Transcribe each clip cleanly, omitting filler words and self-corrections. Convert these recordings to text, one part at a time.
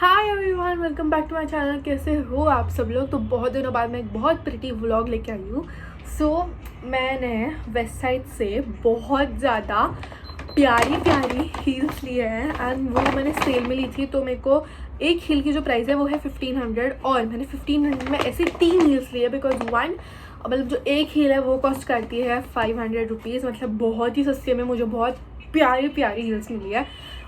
Hi everyone, welcome back to my channel. कैसे हो आप सब लोग? तो बहुत दिनों बाद मैं एक बहुत प्रिटी व्लॉग लेके आई हूँ। मैंने वेस्ट साइड से बहुत ज़्यादा प्यारी हील्स लिए हैं एंड वो मैंने सेल में ली थी। तो मेरे को एक हील की जो प्राइस है वो है 1500 और मैंने 1500 में ऐसे 3 हील्स लिए बिकॉज वन मतलब जो एक हील है वो कॉस्ट करती है 500 रुपीज़। मतलब बहुत ही सस्ते में मुझे बहुत प्यारी हील्स मिली है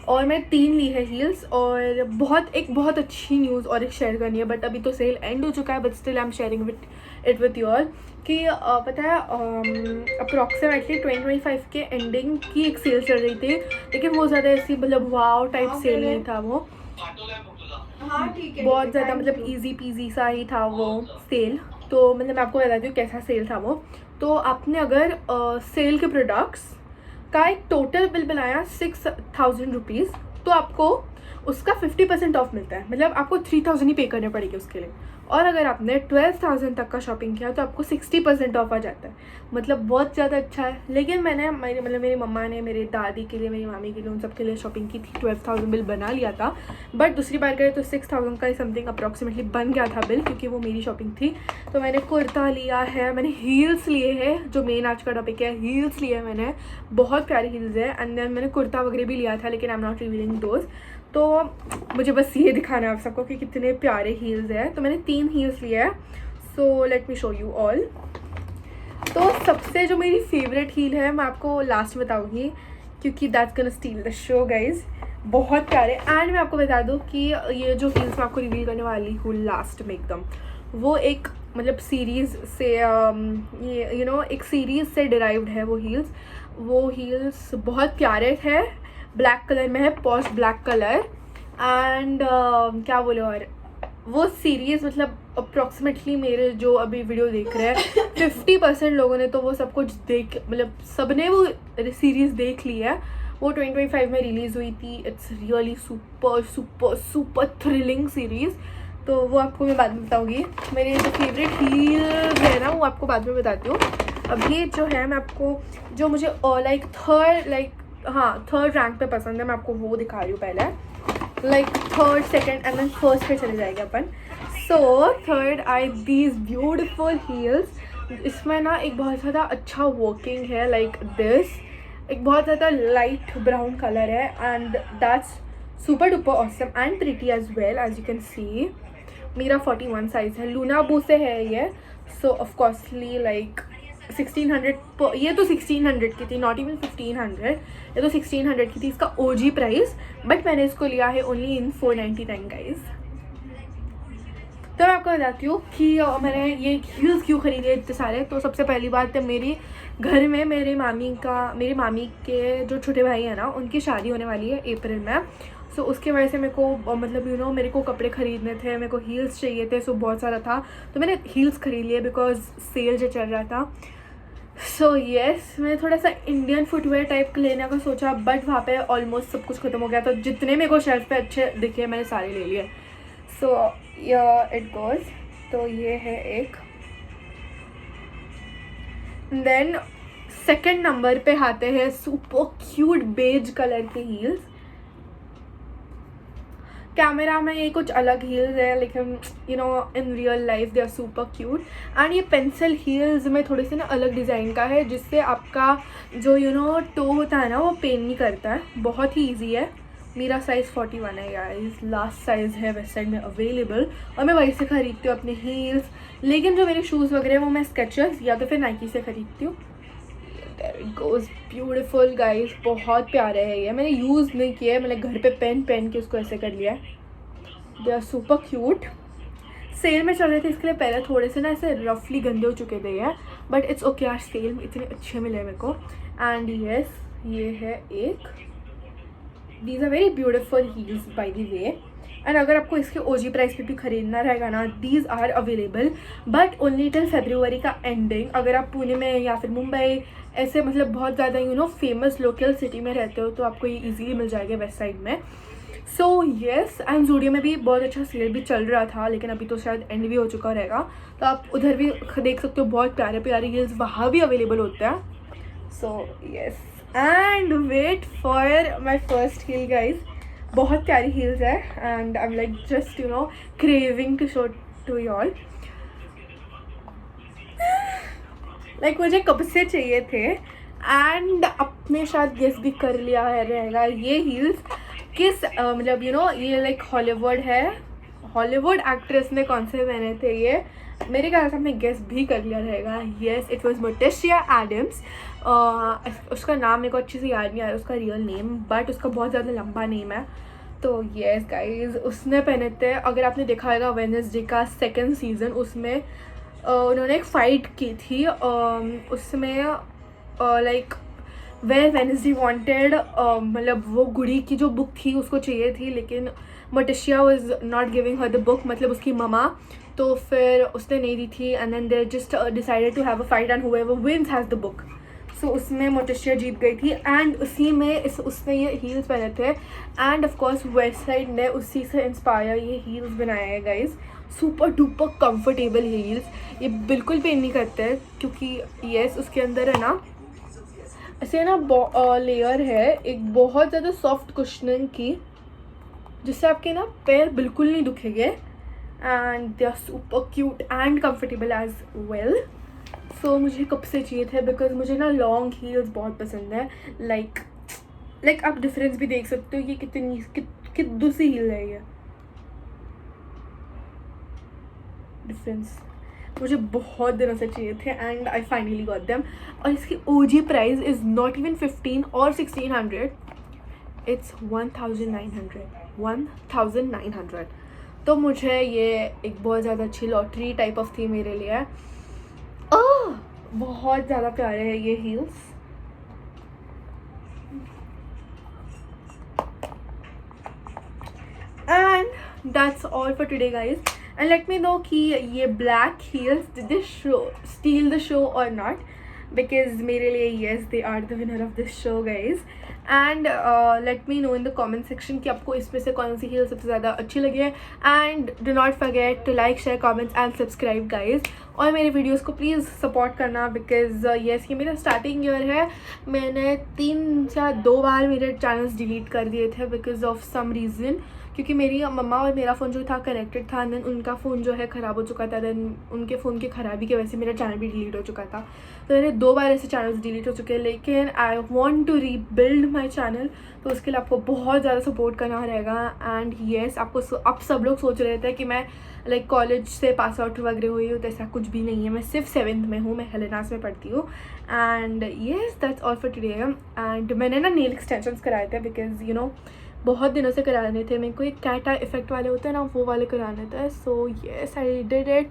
और मैं 3 ली है हील्स। और बहुत अच्छी न्यूज़ और एक शेयर करनी है, बट अभी तो सेल एंड हो चुका है, but still I am sharing it with you all कि पता है अप्रॉक्सीमेटली 2025 के एंडिंग की एक सेल चल रही थी, लेकिन वो ज़्यादा ऐसी मतलब वाव टाइप सेल नहीं था वो। बहुत ज़्यादा मतलब ईजी पीजी सा ही था वो सेल। तो मतलब मैं आपको बताती हूँ कैसा सेल था वो। तो आपने अगर सेल के प्रोडक्ट्स का एक टोटल बिल बनाया 6000 रुपीज़, तो आपको उसका 50% ऑफ मिलता है। मतलब आपको 3000 ही पे करने पड़ेगी उसके लिए। और अगर आपने 12000 तक का शॉपिंग किया तो आपको 60% ऑफ आ जाता है। मतलब बहुत ज़्यादा अच्छा है। लेकिन मैंने मेरी मम्मा ने मेरी दादी के लिए, मेरी मामी के लिए, उन सब के लिए शॉपिंग की थी। 12000 बिल बना लिया था, बट दूसरी बार गए तो 6000 का ही समथिंग अप्रॉक्सीमेटली बन गया था बिल, क्योंकि वो मेरी शॉपिंग थी। तो मैंने कुर्ता लिया है, मैंने हील्स लिए हैं, जो मेन आज का टॉपिक है, हील्स लिए हैं मैंने। बहुत प्यारी हील्स है। एंड देन मैंने कुर्ता वगैरह भी लिया था, लेकिन I am not revealing those. तो मुझे बस ये दिखाना है आप सबको कि कितने प्यारे हील्स हैं। तो मैंने 3 हील्स लिए हैं। So let me show you all. तो सबसे जो मेरी फेवरेट हील है मैं आपको लास्ट बताऊँगी, क्योंकि that's gonna steel the show guys. बहुत प्यारे। एंड मैं आपको बता दूँ कि ये जो हील्स मैं आपको रिवील करने वाली हूँ लास्ट में एकदम, वो एक मतलब सीरीज़ से ये एक सीरीज़ से डिराइव्ड है वो हील्स। वो हील्स बहुत प्यारे थे, ब्लैक कलर में है, पॉश ब्लैक कलर। एंड क्या बोले, और वो सीरीज़ मतलब अप्रॉक्सीमेटली मेरे जो अभी वीडियो देख रहे हैं 50% लोगों ने तो वो सब कुछ देख, मतलब सब ने वो सीरीज़ देख ली है। वो 2025 में रिलीज़ हुई थी। It's really super thrilling series. तो वो आपको मैं बाद में बताऊँगी। मेरे जो फेवरेट हील्स है ना, वो आपको बाद में बताती हूँ। अभी जो है मैं आपको, जो मुझे थर्ड रैंक पे पसंद है, मैं आपको वो दिखा रही हूँ पहले। Third, second and then first पे चले जाएंगे अपन। So third I these beautiful heels. इसमें ना एक बहुत ज़्यादा अच्छा वर्किंग है, लाइक दिस एक बहुत ज़्यादा लाइट ब्राउन कलर है and that's super duper awesome and pretty as well as you can see. मेरा 41 साइज़ है, लूना बू से है ये। सो ऑफकोर्सली लाइक 1600, ये तो 1600 की थी, नॉट इवन 1500। ये तो 1600 की थी इसका ओजी प्राइस, बट मैंने इसको लिया है ओनली इन 499 गाइज। तो मैं आपको बताती हूँ कि मैंने ये हील्स क्यों खरीदे इतने सारे। तो सबसे पहली बात है, मेरी घर में मेरी मामी के जो छोटे भाई हैं ना, उनकी शादी होने वाली है अप्रैल में। सो उसके वजह से मेरे को मतलब मेरे को कपड़े ख़रीदने थे, मेरे को हील्स चाहिए थे। सो बहुत सारा था, तो मैंने हील्स ख़रीद लिए बिकॉज सेल जो चल रहा था। सो येस, मैंने थोड़ा सा इंडियन फुटवेयर टाइप लेने का सोचा, बट वहाँ पे ऑलमोस्ट सब कुछ ख़त्म हो गया। तो जितने मेरे को शेल्फ पे अच्छे दिखे मैंने सारे ले लिए। So it goes. तो ये है एक। देन सेकंड नंबर पे आते हैं सुपर क्यूट बेज कलर के हील्स। कैमरा में ये कुछ अलग हील्स है, लेकिन in real life they are super cute. And ये पेंसिल हील्स में थोड़े से ना अलग डिज़ाइन का है, जिससे आपका जो टो होता है ना, वो पेन नहीं करता है। बहुत ही ईजी है। मेरा साइज़ 41 है गाइस, लास्ट साइज़ है वेस्ट साइड में अवेलेबल, और मैं वहीं से ख़रीदती हूँ अपने हील्स। लेकिन जो मेरे शूज़ वगैरह वो मैं स्केचर्स या तो फिर नाइकी से ख़रीदती हूँ। There it goes, beautiful guys, बहुत प्यारे है ये। मैंने यूज़ नहीं किया है, मैंने घर पे पहन के उसको ऐसे कर लिया है। They are super cute. Sale में चल रहे थे, इसके लिए पहले थोड़े से ना ऐसे रफली गंदे हो चुके थे ये, बट इट्स ओके, आज सेल में इतने अच्छे मिले मेरे को। एंड येस, ये है एक। These are very beautiful heels by the way. And अगर आपको इसके ओजी प्राइस पे भी ख़रीदना रहेगा ना, these are available, but only till February का एंडिंग। अगर आप पुणे में या फिर मुंबई ऐसे मतलब बहुत ज़्यादा फेमस लोकल सिटी में रहते हो, तो आपको ये ईजीली मिल जाएगा वेस्ट साइड में। सो येस, एंड जूडियो में भी बहुत अच्छा सेल भी चल रहा था, लेकिन अभी तो शायद एंड भी हो चुका रहेगा। तो आप उधर भी देख सकते हो, बहुत प्यारे प्यारे हील्स वहाँ भी अवेलेबल होते हैं। So yes, and wait for my first heel guys. बहुत प्यारी हील्स है and I am like just you know craving to show to you all. Like मुझे कब से चाहिए थे एंड आपने शायद गेस भी कर लिया है रहेगा ये हील्स किस मतलब यू नो ये लाइक हॉलीवुड है, हॉलीवुड एक्ट्रेस ने कौन से पहने थे ये. मेरे ख्याल से आपने गेस भी कर लिया रहेगा. Yes, it was Morticia Addams. उसका नाम मेरे को अच्छे से याद नहीं आ रहा उसका रियल नेम, बट उसका बहुत ज़्यादा लंबा नेम है. तो येस गाइज उसने पहने थे. अगर आपने देखा होगा वेडनेसडे का 2nd सीज़न, उसमें उन्होंने एक फ़ाइट की थी. उसमें लाइक वेयर वेडनेसडे वांटेड मतलब वो गुड़ी की जो बुक थी उसको चाहिए थी, लेकिन Morticia was not giving her the book, मतलब उसकी ममा. तो फिर उसने नहीं दी थी and then they just decided to have a fight and whoever wins has the book. So उसमें मोटिशिया जीत गई थी एंड उसी में उसने ये हील्स पहने थे. एंड ऑफ कोर्स वेबसाइट ने उसी से इंस्पायर ये हील्स बनाए हैं guys. Super duper comfortable heels, ये बिल्कुल पेन नहीं करते हैं क्योंकि येस उसके अंदर है ना ऐसे ना लेयर है एक बहुत ज़्यादा सॉफ्ट कुशनिंग की, जिससे आपके ना पैर बिल्कुल नहीं दुखेंगे. And they are super cute and comfortable as well. So मुझे कब से चाहिए थे बिकॉज मुझे ना लॉन्ग हील्स बहुत पसंद है. लाइक आप डिफरेंस भी देख सकते हो ये कितनी दूसरी हील है ये. डिफरेंस मुझे बहुत दिनों से चाहिए थे and I finally got them. और इसकी ओजी प्राइस इज़ नॉट इवन 15 और 1600, इट्स 1900. तो मुझे ये एक बहुत ज़्यादा अच्छी लॉटरी टाइप ऑफ थी मेरे लिए. बहुत ज़्यादा प्यारे हैं ये heels. And that's all for today guys. And let me know कि ये black heels did this show steal the show और नॉट, बिकॉज मेरे लिए yes they are the winner of this show guys. And let me know in the comment section कि आपको इसमें से कौन सी हील सबसे ज़्यादा अच्छी लगी है. And do not forget to like share comments and subscribe guys. और मेरे वीडियोस को प्लीज़ सपोर्ट करना बिकॉज येस ये मेरा स्टार्टिंग ईयर है. मैंने 3 या 2 बार मेरे चैनल्स डिलीट कर दिए थे बिकॉज ऑफ सम रीज़न, क्योंकि मेरी मम्मा और मेरा फ़ोन जो था कनेक्टेड था. देन उनका फ़ोन जो है ख़राब हो चुका था. देन उनके फ़ोन की ख़राबी की वजह से मेरा चैनल भी डिलीट हो चुका था. तो मेरे 2 बार ऐसे चैनल्स डिलीट हो चुके हैं. लेकिन I want to rebuild my channel, तो उसके लिए आपको बहुत ज़्यादा सपोर्ट करना रहेगा. एंड येस आपको आप सब लोग सोच रहे थे कि मैं लाइक कॉलेज से पास आउट वगैरह हुई हूँ, तो ऐसा कुछ भी नहीं है. मैं सिर्फ 7th में हूँ, मैं हेलेनास में पढ़ती हूँ. And yes that's all for today. And मैंने ना नेल एक्सटेंशंस कराए थे बिकॉज यू नो बहुत दिनों से कराने थे मेरे को. एक कैट आई इफेक्ट वाले होते हैं ना, वो वाले कराने थे. So yes I did it.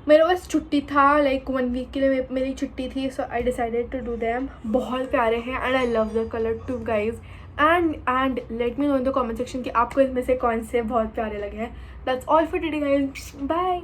मेरे पास छुट्टी था लाइक 1 वीक के लिए मेरी छुट्टी थी. So I decided to do them. बहुत प्यारे हैं and I love the colour too guys. And let me know in the comment section कि आपको इसमें से कौन से बहुत प्यारे लगे हैं. That's all for today guys. Bye.